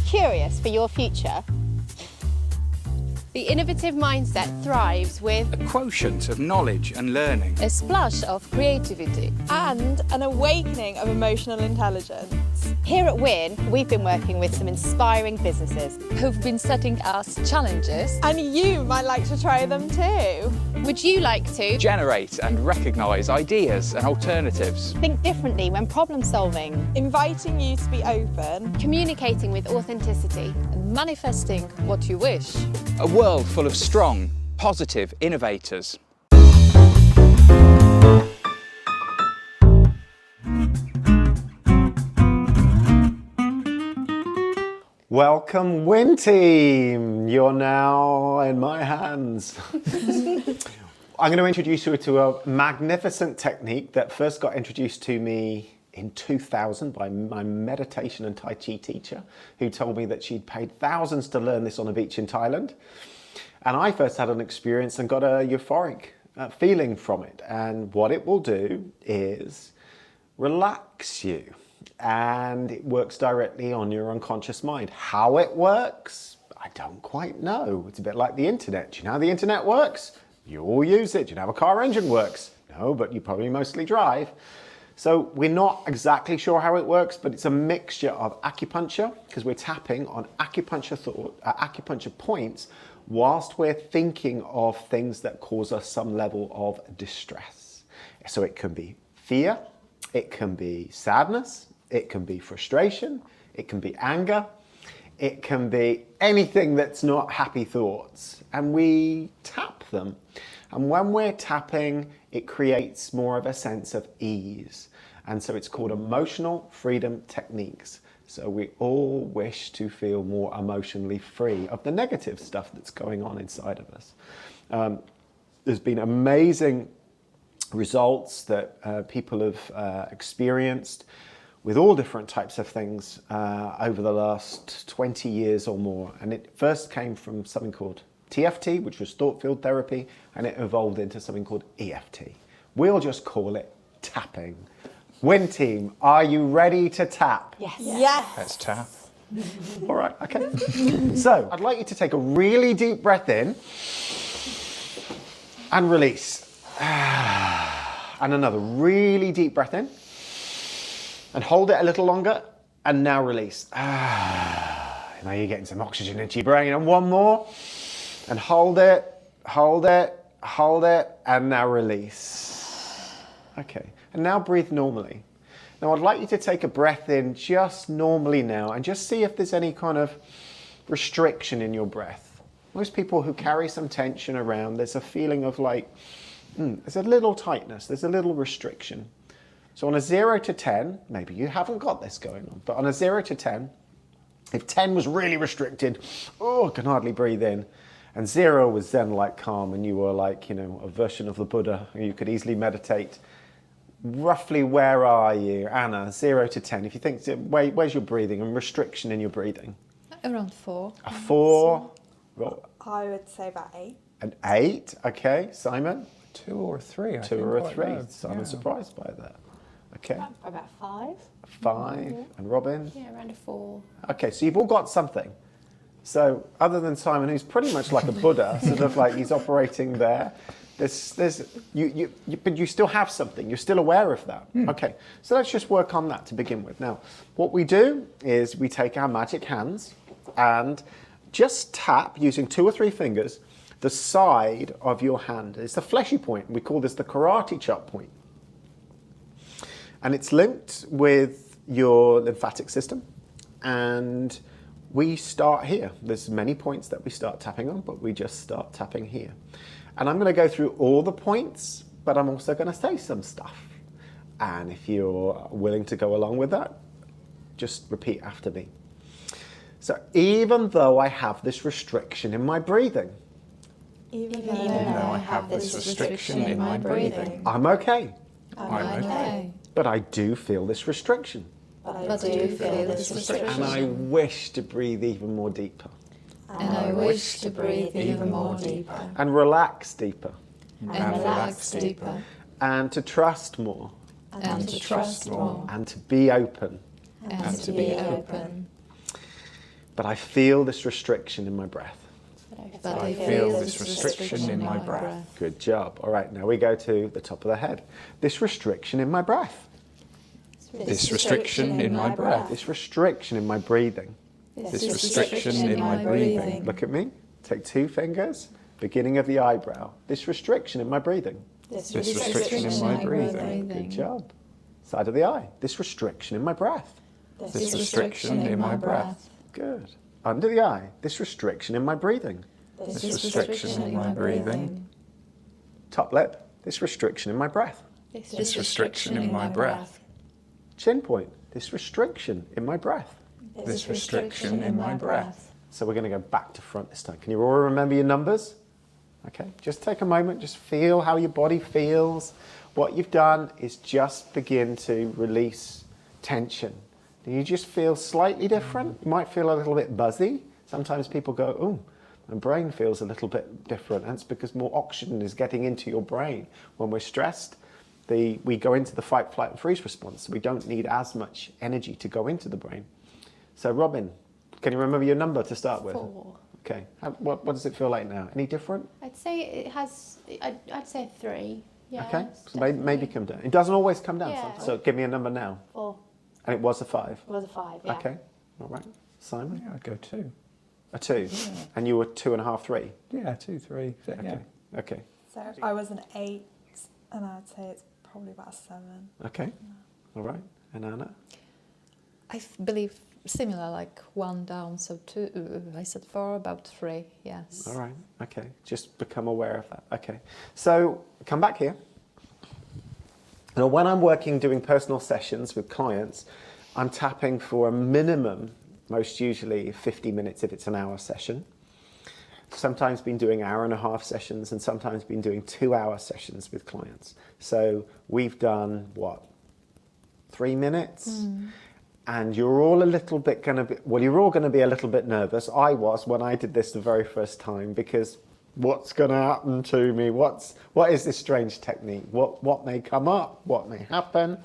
curious for your future? The innovative mindset thrives with a quotient of knowledge and learning, a splash of creativity, and an awakening of emotional intelligence. Here at WIN, we've been working with some inspiring businesses who've been setting us challenges. And you might like to try them too. Would you like to generate and recognise ideas and alternatives, think differently when problem solving, inviting you to be open, communicating with authenticity, and manifesting what you wish? a world full of strong, positive innovators. Welcome, WIN team. You're now in my hands. I'm going to introduce you to a magnificent technique that first got introduced to me in 2000 by my meditation and Tai Chi teacher, who told me that she'd paid thousands to learn this on a beach in Thailand. And I first had an experience and got a euphoric feeling from it. And what it will do is relax you. And it works directly on your unconscious mind. How it works, I don't quite know. It's a bit like the internet. Do you know how the internet works? You all use it. Do you know how a car engine works? No, but you probably mostly drive. So we're not exactly sure how it works, but it's a mixture of acupuncture, because we're tapping on acupuncture points whilst we're thinking of things that cause us some level of distress. So it can be fear, it can be sadness, it can be frustration, it can be anger, it can be anything that's not happy thoughts. And we tap them. And when we're tapping, it creates more of a sense of ease. And so it's called emotional freedom techniques. So we all wish to feel more emotionally free of the negative stuff that's going on inside of us. There's been amazing results that people have experienced with all different types of things over the last 20 years or more. And it first came from something called TFT, which was thought field therapy, and it evolved into something called EFT. We'll just call it tapping. WIN team, are you ready to tap? yes. Yes. Let's tap. All right, okay. So I'd like you to take a really deep breath in and release. And another really deep breath in and hold it a little longer and now release. Now you're getting some oxygen into your brain, and one more. And hold it, hold it, hold it, and now release. Okay, and now breathe normally. Now I'd like you to take a breath in just normally now and just see if there's any kind of restriction in your breath. Most people who carry some tension around, there's a feeling of like, there's a little tightness, there's a little restriction. So on a 0 to 10, maybe you haven't got this going on, but on a 0 to 10, if 10 was really restricted, I can hardly breathe in. And 0 was Zen, like calm, and you were like, a version of the Buddha, you could easily meditate. Roughly, where are you, Anna? 0 to 10. If you think, where's your breathing and restriction in your breathing? Around 4. A 4. I would say about 8. An 8. Okay, Simon? 2 or 3. 2 or a 3. Simon's surprised by that. Okay. About 5. 5. And Robin? Yeah, around a 4. Okay, so you've all got something. So other than Simon, who's pretty much like a Buddha, sort of like he's operating there, but you still have something. You're still aware of that. Okay, so let's just work on that to begin with. Now, what we do is we take our magic hands and just tap using 2 or 3 fingers the side of your hand. It's the fleshy point. We call this the karate chop point. And it's linked with your lymphatic system. And we start here. There's many points that we start tapping on, but we just start tapping here. And I'm going to go through all the points, but I'm also going to say some stuff. And if you're willing to go along with that, just repeat after me. So even though I have this restriction in my breathing, Even though I have this restriction in my breathing, I'm okay. I'm okay. But I do feel this restriction. But I do feel this restriction. And I wish to breathe even more deeper. And I wish to breathe even more deeper. And relax deeper. And relax deeper. And to trust more. And to trust more. And to be open. And to be open. But I feel this restriction in my breath. But I feel this restriction in my breath. Good job. All right, now we go to the top of the head. This restriction in my breath. This restriction in my breath. This restriction in my breathing. This restriction in my breathing. Look at me. Take 2 fingers, beginning of the eyebrow. This restriction in my breathing. This restriction in my breathing. Good job. Side of the eye. This restriction in my breath. This restriction in my breath. Good. Under the eye. This restriction in my breathing. This restriction in my breathing. Top lip. This restriction in my breath. This restriction in my breath. Chin point. This restriction in my breath. This restriction in my breath. So we're going to go back to front this time. Can you all remember your numbers? Okay, just take a moment, just feel how your body feels. What you've done is just begin to release tension. Do you just feel slightly different? You might feel a little bit buzzy. Sometimes people go, oh, my brain feels a little bit different. That's because more oxygen is getting into your brain. When we're stressed, we go into the fight, flight and freeze response. So we don't need as much energy to go into the brain. So Robin, can you remember your number to start with? 4. Okay. What does it feel like now? Any different? I'd say it has. I'd say 3. Yeah. Okay. So maybe come down. It doesn't always come down Yeah. sometimes. So give me a number now. 4. And it was a 5. It was a 5, yeah. Okay. All right. Simon? Yeah, I'd go 2. A 2. Yeah. And you were 2.5, 3. Yeah, 2, 3. Okay. Yeah. Okay. So I was an 8, and I'd say it's probably about a 7. Okay. All right. And Anna? I believe similar, like 1 down, so 2. I said 4, about 3. Yes. All right. Okay. Just become aware of that. Okay. So come back here. Now, when I'm working doing personal sessions with clients, I'm tapping for a minimum, most usually 50 minutes if it's an hour session. Sometimes been doing 1.5-hour sessions and sometimes been doing 2-hour sessions with clients. So we've done, what, 3 minutes? And you're all a little bit you're all going to be a little bit nervous. I was when I did this the very first time, because what's going to happen to me? What is this strange technique? What may come up? What may happen?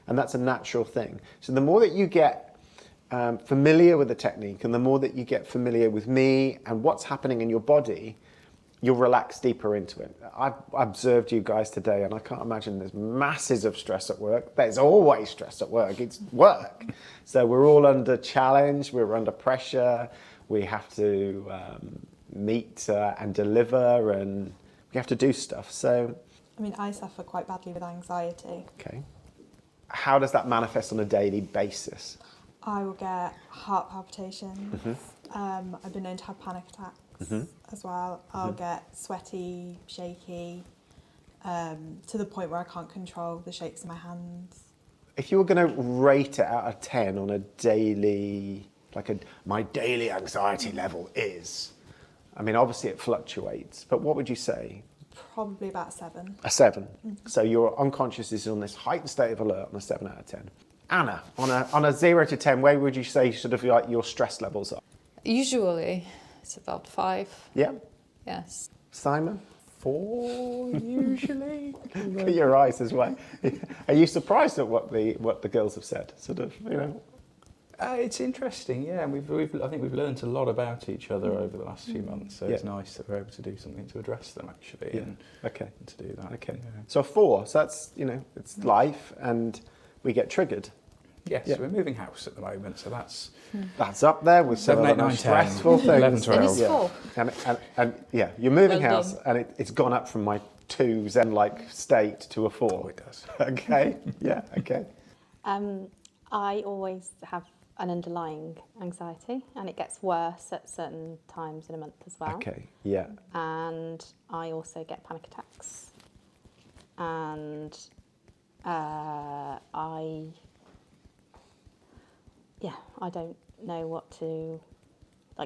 And that's a natural thing. So the more that you get familiar with the technique, and the more that you get familiar with me and what's happening in your body, you'll relax deeper into it. I've observed you guys today, and I can't imagine there's masses of stress at work. There's always stress at work. It's work. So we're all under challenge. We're under pressure. We have to meet and deliver, and we have to do stuff. So, I mean, I suffer quite badly with anxiety. okay. How does that manifest on a daily basis? I will get heart palpitations. I've been known to have panic attacks as well. I'll get sweaty, shaky, to the point where I can't control the shakes in my hands. If you were going to rate it out of 10 on a daily, my daily anxiety level is, I mean, obviously it fluctuates, but what would you say? Probably about 7. A 7. So your unconscious is on this heightened state of alert on a 7 out of 10. Anna, on a 0 to 10, where would you say sort of like your stress levels are? Usually it's about 5. Yeah. Yes. Simon? 4 usually. Look at your eyes as well. Are you surprised at what the girls have said? Sort of, you know. It's interesting, yeah. And I think we've learned a lot about each other over the last few months. So it's nice that we're able to do something to address them, actually. Yeah. And to do that. Okay. Yeah. So a 4. So that's, it's life, and we get triggered. Yes, Yeah. we're moving house at the moment, so that's That's up there with some 7, of 8, the 9, most 10, stressful things. 11, 12. And it's Yeah. 4. And yeah, you're moving Well house, and it's gone up from my 2 Zen-like state to a 4. Oh, it does. Okay. Yeah. Okay. I always have an underlying anxiety, and it gets worse at certain times in a month as well. Okay. Yeah. And I also get panic attacks. And I don't know what to,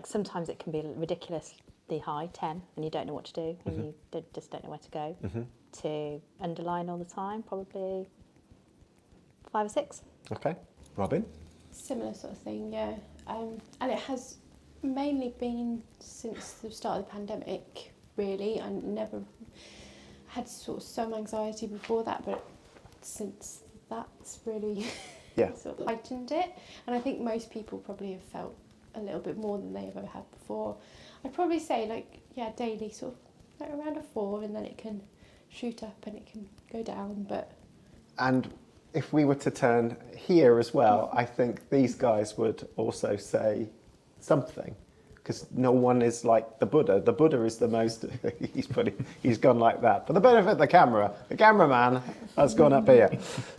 sometimes it can be ridiculously high, 10, and you don't know what to do, and you just don't know where to go. To underline all the time, probably 5 or 6. Okay. Robin? Similar sort of thing, yeah. And it has mainly been since the start of the pandemic, really. I never had sort of some anxiety before that, but since that's really Yeah. sort of heightened it. And I think most people probably have felt a little bit more than they've ever had before. I'd probably say daily sort of like around a 4, and then it can shoot up and it can go down. But And if we were to turn here as well, I think these guys would also say something, because no one is like the Buddha. The Buddha is the most, he's gone like that. For the benefit of the cameraman has gone up here.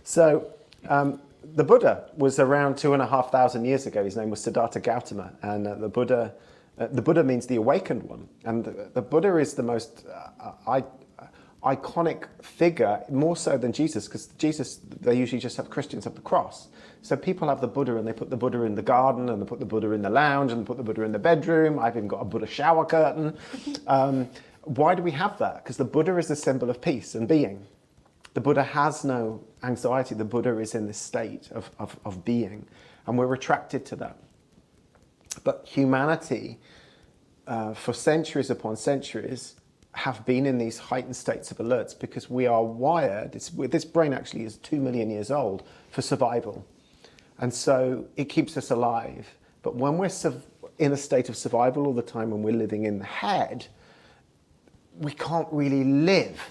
So the Buddha was around 2,500 years ago. His name was Siddhartha Gautama, and the Buddha means the awakened one. And the Buddha is the most iconic figure, more so than Jesus, because Jesus, they usually just have Christians have the cross. So people have the Buddha, and they put the Buddha in the garden, and they put the Buddha in the lounge, and they put the Buddha in the bedroom. I've even got a Buddha shower curtain. Why do we have that? Because the Buddha is a symbol of peace and being. The Buddha has no anxiety. The Buddha is in this state of being, and we're attracted to that. But humanity, for centuries upon centuries, have been in these heightened states of alerts because we are wired, this brain actually is 2 million years old, for survival. And so it keeps us alive. But when we're in a state of survival all the time, when we're living in the head, we can't really live.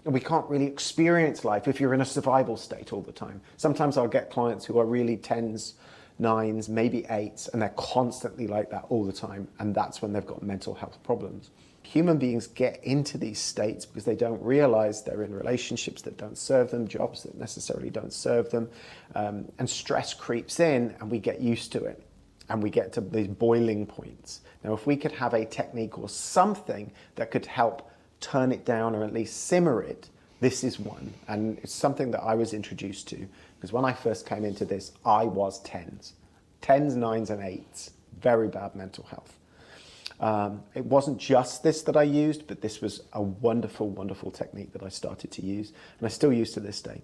And we can't really experience life if you're in a survival state all the time. Sometimes I'll get clients who are really 10s, 9s, maybe 8s, and they're constantly like that all the time. And that's when they've got mental health problems. Human beings get into these states because they don't realize they're in relationships that don't serve them, jobs that necessarily don't serve them, and stress creeps in, and we get used to it, and we get to these boiling points. Now, if we could have a technique or something that could help turn it down or at least simmer it, this is one. And it's something that I was introduced to, because when I first came into this, I was 10s, 9s and 8s, very bad mental health. It wasn't just this that I used, but this was a wonderful, wonderful technique that I started to use, and I still use to this day.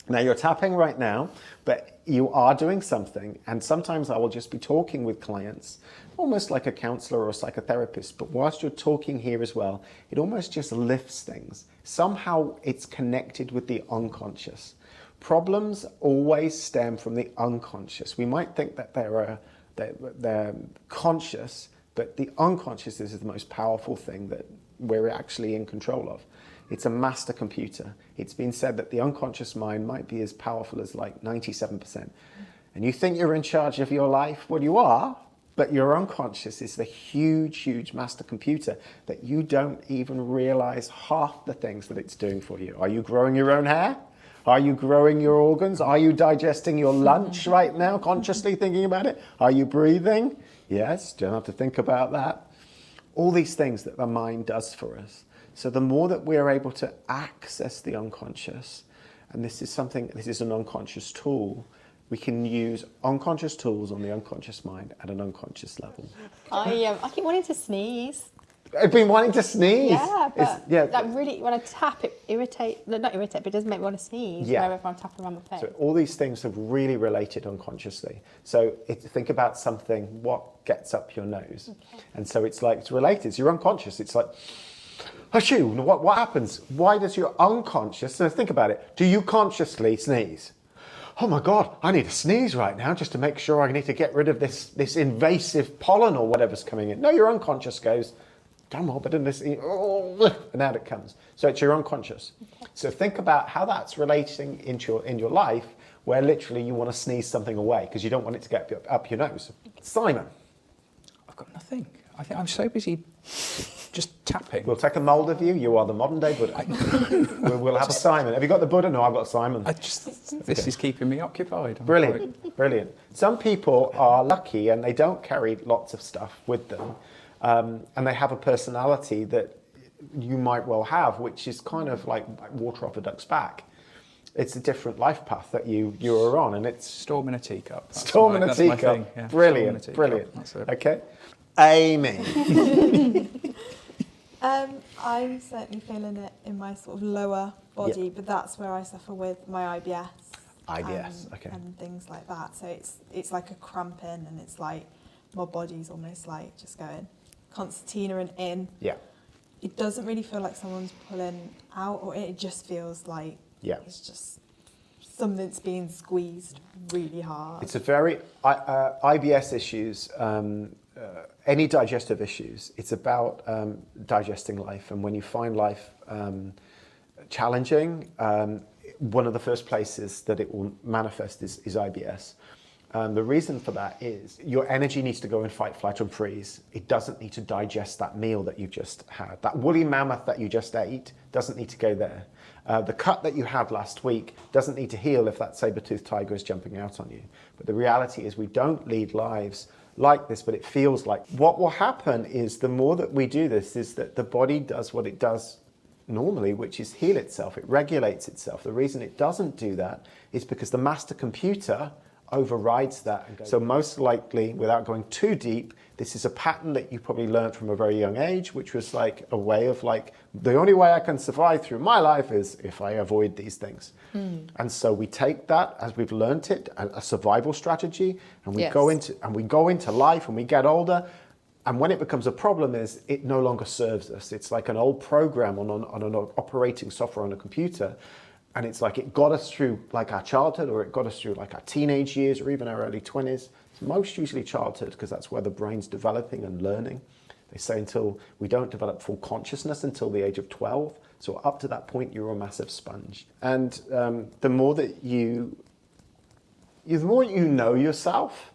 Now, you're tapping right now, but you are doing something, and sometimes I will just be talking with clients, almost like a counselor or a psychotherapist, but whilst you're talking here as well, it almost just lifts things. Somehow it's connected with the unconscious. Problems always stem from the unconscious. We might think that they're conscious, but the unconscious is the most powerful thing that we're actually in control of. It's a master computer. It's been said that the unconscious mind might be as powerful as like 97%. And you think you're in charge of your life? Well, you are, but your unconscious is the huge, huge master computer that you don't even realize half the things that it's doing for you. Are you growing your own hair? Are you growing your organs? Are you digesting your lunch right now, consciously thinking about it? Are you breathing? Yes, don't have to think about that. All these things that the mind does for us. So the more that we're able to access the unconscious, and this is an unconscious tool, we can use unconscious tools on the unconscious mind at an unconscious level. I keep wanting to sneeze. I've been wanting to sneeze. Yeah, but that really, when I tap, not irritate, but it does make me want to sneeze wherever I'm tapping around my face. So all these things have really related unconsciously. So think about something, what gets up your nose. Okay. And so it's related, it's your unconscious. It's like, achoo, what happens? Why does your unconscious, so think about it, do you consciously sneeze? Oh my God, I need to sneeze right now just to make sure I need to get rid of this invasive pollen or whatever's coming in. No, your unconscious goes, damn well, but in this, and out it comes. So it's your unconscious. Okay. So think about how that's relating in your life, where literally you want to sneeze something away because you don't want it to get up your nose. Okay. Simon. I've got nothing. I think I'm so busy just tapping. We'll take a mould of you. You are the modern day Buddha. We'll have a Simon. Have you got the Buddha? No, I've got Simon. This is keeping me occupied. Brilliant, brilliant. Some people are lucky and they don't carry lots of stuff with them. And they have a personality that you might well have, which is kind of like water off a duck's back. It's a different life path that you are on, and it's storm in a teacup. Storm in a teacup. Yeah. Brilliant, brilliant. Okay, Amy. I'm certainly feeling it in my sort of lower body, but that's where I suffer with my IBS. Okay. And things like that. So it's like a cramping, and it's like my body's almost like just going concertina and in. Yeah. It doesn't really feel like someone's pulling out, or it just feels like it's just something's being squeezed really hard. It's a very IBS issues. Any digestive issues, it's about digesting life, and when you find life challenging, one of the first places that it will manifest is IBS. The reason for that is your energy needs to go in fight, flight, and freeze. It doesn't need to digest that meal that you've just had. That woolly mammoth that you just ate doesn't need to go there. The cut that you had last week doesn't need to heal if that saber-toothed tiger is jumping out on you. But the reality is we don't lead lives like this, but it feels like. What will happen is the more that we do this is that the body does what it does normally, which is heal itself. It regulates itself. The reason it doesn't do that is because the master computer overrides that. So most likely, without going too deep, this is a pattern that you probably learned from a very young age, which was like a way of like, the only way I can survive through my life is if I avoid these things. And so we take that as we've learned it, a survival strategy, and we go into life and we get older. And when it becomes a problem is it no longer serves us. It's like an old program on an operating software on a computer. And it's like it got us through like our childhood, or it got us through like our teenage years, or even our early 20s. It's most usually childhood, because that's where the brain's developing and learning. They say until we don't develop full consciousness until the age of 12. So up to that point, you're a massive sponge. And the more that you know yourself,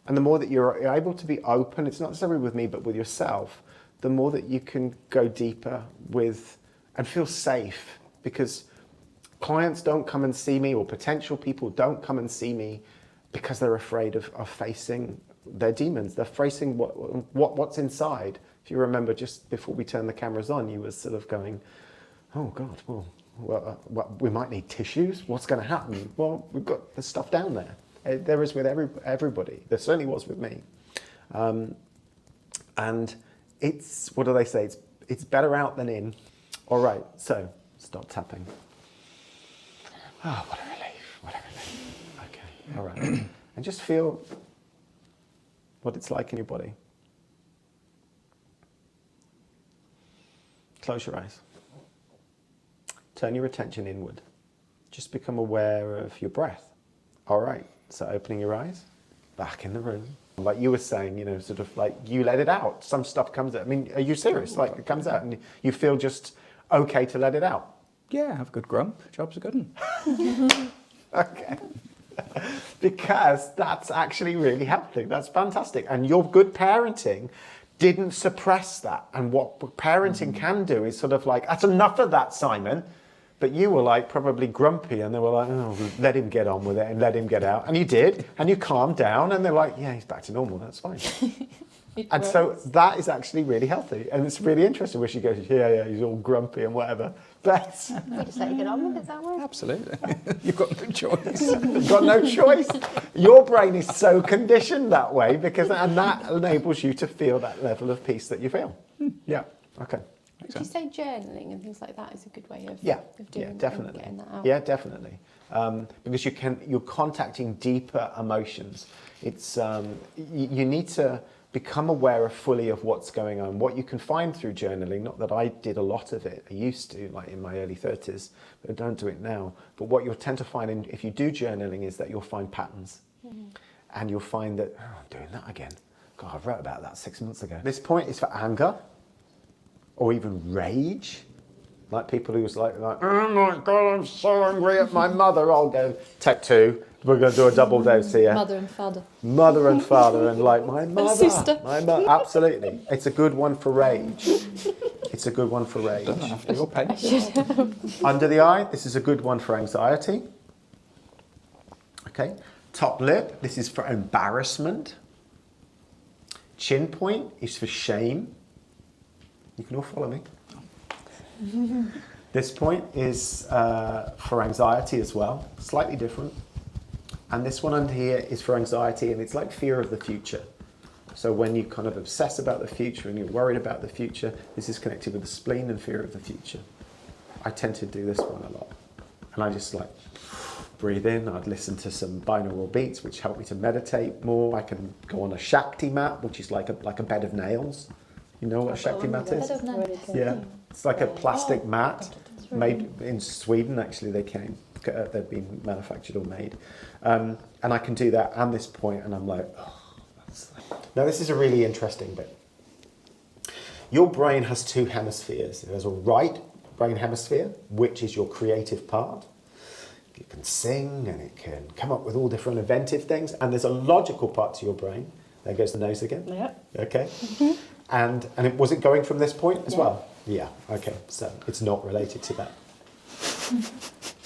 and the more that you're able to be open, it's not necessarily with me, but with yourself, the more that you can go deeper with and feel safe, because clients don't come and see me, or potential people don't come and see me because they're afraid of facing their demons. They're facing what's inside. If you remember, just before we turned the cameras on, you were sort of going, oh God, well, we might need tissues. What's going to happen? Well, we've got the stuff down there. There is with everybody. There certainly was with me. And it's, what do they say? It's better out than in. All right, so stop tapping. Oh, what a relief, what a relief. Okay, all right. And just feel what it's like in your body. Close your eyes. Turn your attention inward. Just become aware of your breath. All right, so opening your eyes, back in the room. Like you were saying, you know, sort of like you let it out. Some stuff comes out. I mean, are you serious? Like it comes out and you feel just okay to let it out? Yeah, have a good grump. Job's a good one. Okay. Because that's actually really healthy. That's fantastic. And your good parenting didn't suppress that. And what parenting can do is sort of like, that's enough of that, Simon. But you were like probably grumpy, and they were like, oh, let him get on with it and let him get out. And you did, and you calmed down, and they're like, yeah, he's back to normal, that's fine. And so that is actually really healthy, and it's really interesting where she goes, yeah, he's all grumpy and whatever. But You just let you get on with it that way. Absolutely. You've got no choice. you've got no choice. Your brain is so conditioned that way, and that enables you to feel that level of peace that you feel. Yeah, okay. Would you say journaling and things like that is a good way of, of doing yeah, definitely. Getting that out? Yeah, definitely. Because you're contacting deeper emotions. It's you need to become aware fully of what's going on, what you can find through journaling. Not that I did a lot of it. I used to, like in my early 30s, but I don't do it now. But what you'll tend to find if you do journaling is that you'll find patterns. And you'll find that, oh, I'm doing that again. God, I wrote about that 6 months ago. This point is for anger, or even rage. Like people who was like, oh my God, I'm so angry at my mother. I'll go, take two. We're going to do a double dose here. Mother and father. Mother and father, and like my mother. sister. My mother. Absolutely. It's a good one for rage. It's a good one for rage. Don't have to. You're paid. Under the eye, this is a good one for anxiety. Okay. Top lip, this is for embarrassment. Chin point is for shame. You can all follow me. This point is for anxiety as well, slightly different. And this one under here is for anxiety, and it's like fear of the future. So when you kind of obsess about the future and you're worried about the future, this is connected with the spleen and fear of the future. I tend to do this one a lot. And I just like breathe in. I'd listen to some binaural beats, which help me to meditate more. I can go on a Shakti mat, which is like a bed of nails. You know what a Shakti mat is? Bed of nails. Yeah, it's like a plastic mat. made in Sweden. Actually, they came. They've been manufactured or made, and I can do that and this point, and I'm like, oh, now this is a really interesting bit. Your brain has two hemispheres. There's a right brain hemisphere, which is your creative part. It can sing and it can come up with all different inventive things. And there's a logical part to your brain. There goes the nose again. Yep. Okay. And was it going from this point as Yeah. well? Yeah. Okay. So it's not related to that.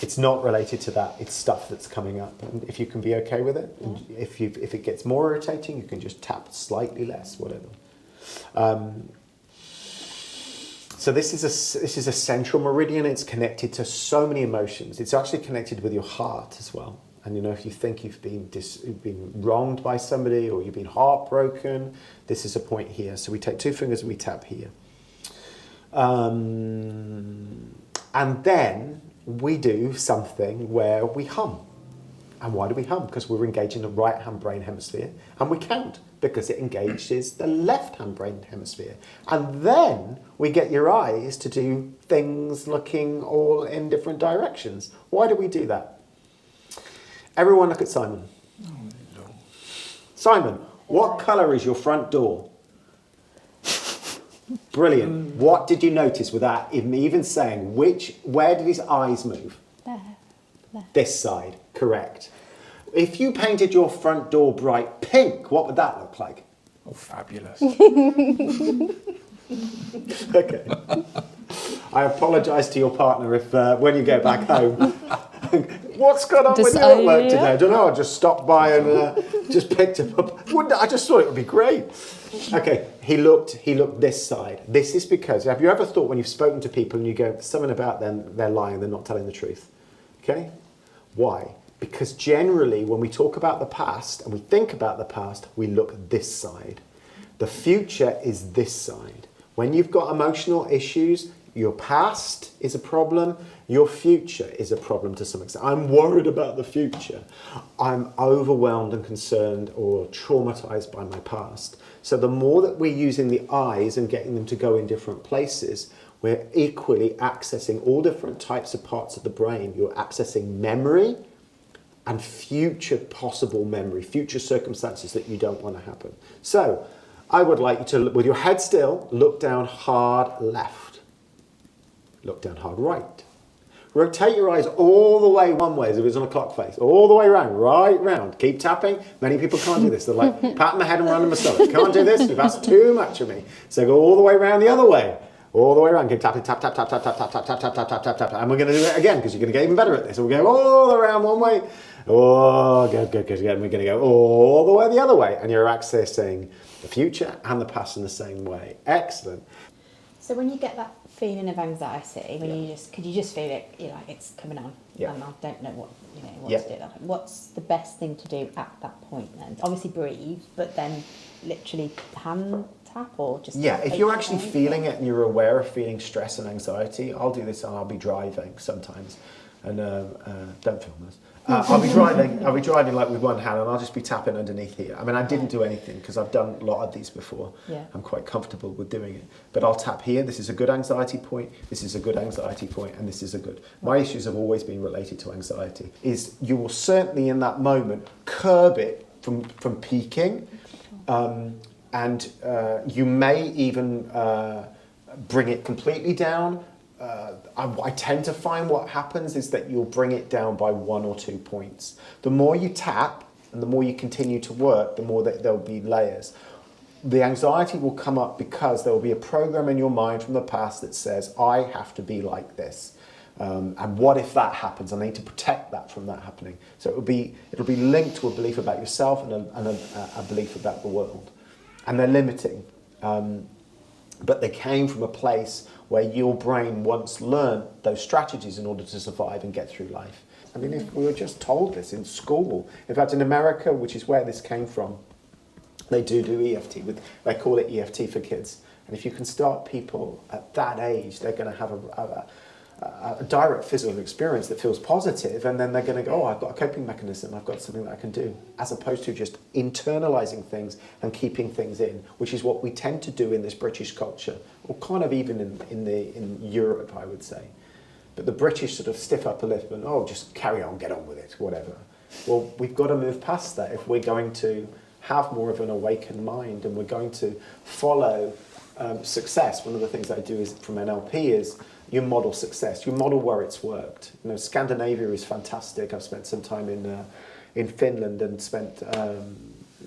It's not related to that. It's stuff that's coming up. And if you can be okay with it, and if it gets more irritating, you can just tap slightly less, whatever. So this is a central meridian. It's connected to so many emotions. It's actually connected with your heart as well. And you know, if you think you've been wronged by somebody or you've been heartbroken, this is a point here. So we take two fingers and we tap here. And then we do something where we hum. And why do we hum? Because we're engaging the right-hand brain hemisphere, and we count because it engages the left-hand brain hemisphere. And then we get your eyes to do things looking all in different directions. Why do we do that? Everyone look at Simon. Simon, what colour is your front door? Brilliant. What did you notice without even saying where did his eyes move? There. This side, correct. If you painted your front door bright pink, what would that look like? Oh, fabulous. Okay. I apologise to your partner if when you go back home. What's going on with your work today? I don't know. I just stopped by and just picked him up. I just thought it would be great. Okay, he looked this side. This is because, have you ever thought when you've spoken to people and you go, something about them, they're lying, they're not telling the truth? Okay? Why? Because generally when we talk about the past and we think about the past, we look this side. The future is this side. When you've got emotional issues, your past is a problem, your future is a problem to some extent. I'm worried about the future. I'm overwhelmed and concerned or traumatized by my past. So the more that we're using the eyes and getting them to go in different places, we're equally accessing all different types of parts of the brain. You're accessing memory and future possible memory, future circumstances that you don't want to happen. So I would like you to, with your head still, look down hard left. Look down hard right. Rotate your eyes all the way one way as if it's on a clock face. All the way around, right round. Keep tapping. Many people can't do this. They're like patting my head and running my stomach. Can't do this. You've asked too much of me. So go all the way around the other way. All the way around. Keep tapping, tap, tap, tap, tap, tap, tap, tap, tap, tap, tap, tap, tap, tap. And we're going to do it again because you're going to get even better at this. So we'll go all around one way. Oh, good, good, good. We're going to go all the way the other way. And you're accessing the future and the past in the same way. Excellent. So when you get that feeling of anxiety, when could you just feel it, you're like, it's coming on, and I don't know what to do. What's the best thing to do at that point then? Obviously breathe, but then literally hand tap or just... Yeah, if you're actually feeling it and you're aware of feeling stress and anxiety, I'll do this and I'll be driving sometimes. And don't film this. I'll be driving like with one hand and I'll just be tapping underneath here. I mean, I didn't do anything because I've done a lot of these before. Yeah. I'm quite comfortable with doing it. But I'll tap here. This is a good anxiety point. This is a good anxiety point, and this is a good. My issues have always been related to anxiety. Is you will certainly in that moment curb it from peaking, and you may even bring it completely down. I tend to find what happens is that you'll bring it down by 1 or 2 points. The more you tap and the more you continue to work, the more that there'll be layers. The anxiety will come up because there will be a program in your mind from the past that says, I have to be like this. And what if that happens? I need to protect that from that happening. So it'll be linked to a belief about yourself and a belief about the world. And they're limiting. But they came from a place where your brain once learned those strategies in order to survive and get through life. I mean, if we were just told this in school, in fact, in America, which is where this came from, they do EFT. They call it EFT for kids. And if you can start people at that age, they're going to have a direct physical experience that feels positive, and then they're going to go, oh, I've got a coping mechanism, I've got something that I can do, as opposed to just internalizing things and keeping things in, which is what we tend to do in this British culture, or kind of even in Europe, I would say. But the British sort of stiff upper lip and, oh, just carry on, get on with it, whatever. Well, we've got to move past that if we're going to have more of an awakened mind and we're going to follow success. One of the things I do is from NLP is you model success. You model where it's worked. You know, Scandinavia is fantastic. I've spent some time in Finland and spent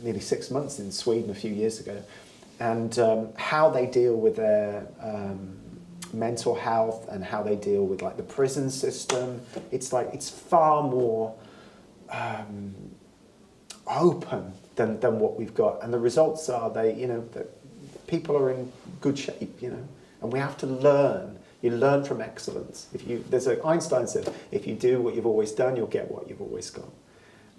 nearly 6 months in Sweden a few years ago. And how they deal with their mental health and how they deal with like the prison system, it's far more open than what we've got. And the results are that people are in good shape, and we have to learn. You learn from excellence. Einstein said, if you do what you've always done, you'll get what you've always got.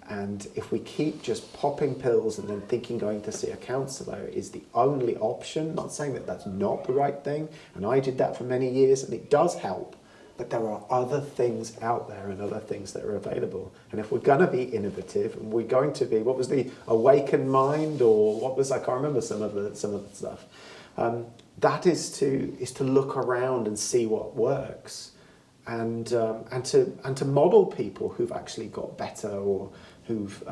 And if we keep just popping pills and then thinking going to see a counsellor is the only option, not saying that that's not the right thing, and I did that for many years and it does help, but there are other things out there and other things that are available. And if we're going to be innovative and we're going to be, what was the awakened mind, or what was, I can't remember some of the stuff, that is to look around and see what works. And to model people who've actually got better or who've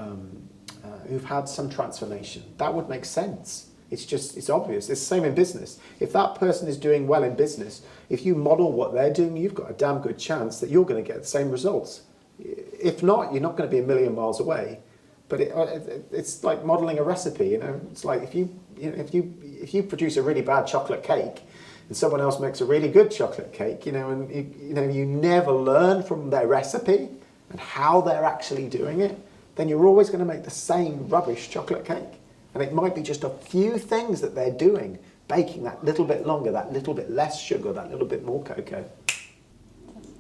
had some transformation. That would make sense. It's obvious. It's the same in business. If that person is doing well in business, if you model what they're doing, you've got a damn good chance that you're going to get the same results. If not, you're not going to be a million miles away. But it's like modeling a recipe. It's like if you produce a really bad chocolate cake, and someone else makes a really good chocolate cake, and you never learn from their recipe and how they're actually doing it, then you're always going to make the same rubbish chocolate cake. And it might be just a few things that they're doing, baking that little bit longer, that little bit less sugar, that little bit more cocoa.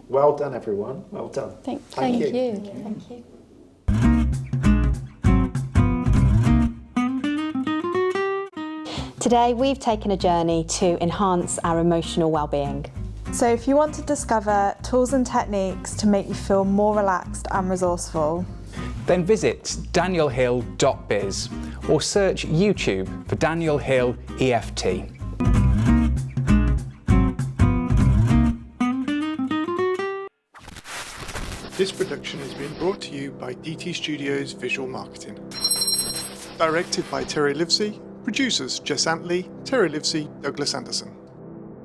Well done, everyone. Well done. Thank Thank you. Thank you. Today we've taken a journey to enhance our emotional well-being. So if you want to discover tools and techniques to make you feel more relaxed and resourceful, Then visit danielhill.biz or search YouTube for Daniel Hill EFT. This production has been brought to you by DT Studios Visual Marketing. Directed by Terry Livesey, producers Jess Antley, Terry Livesey, Douglas Anderson.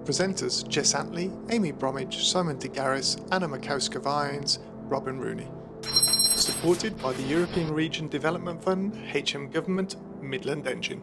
Presenters Jess Antley, Amy Bromwich, Simon DeGarris, Anna Makowska-Vines, Robin Rooney. Supported by the European Region Development Fund, HM Government, Midland Engine.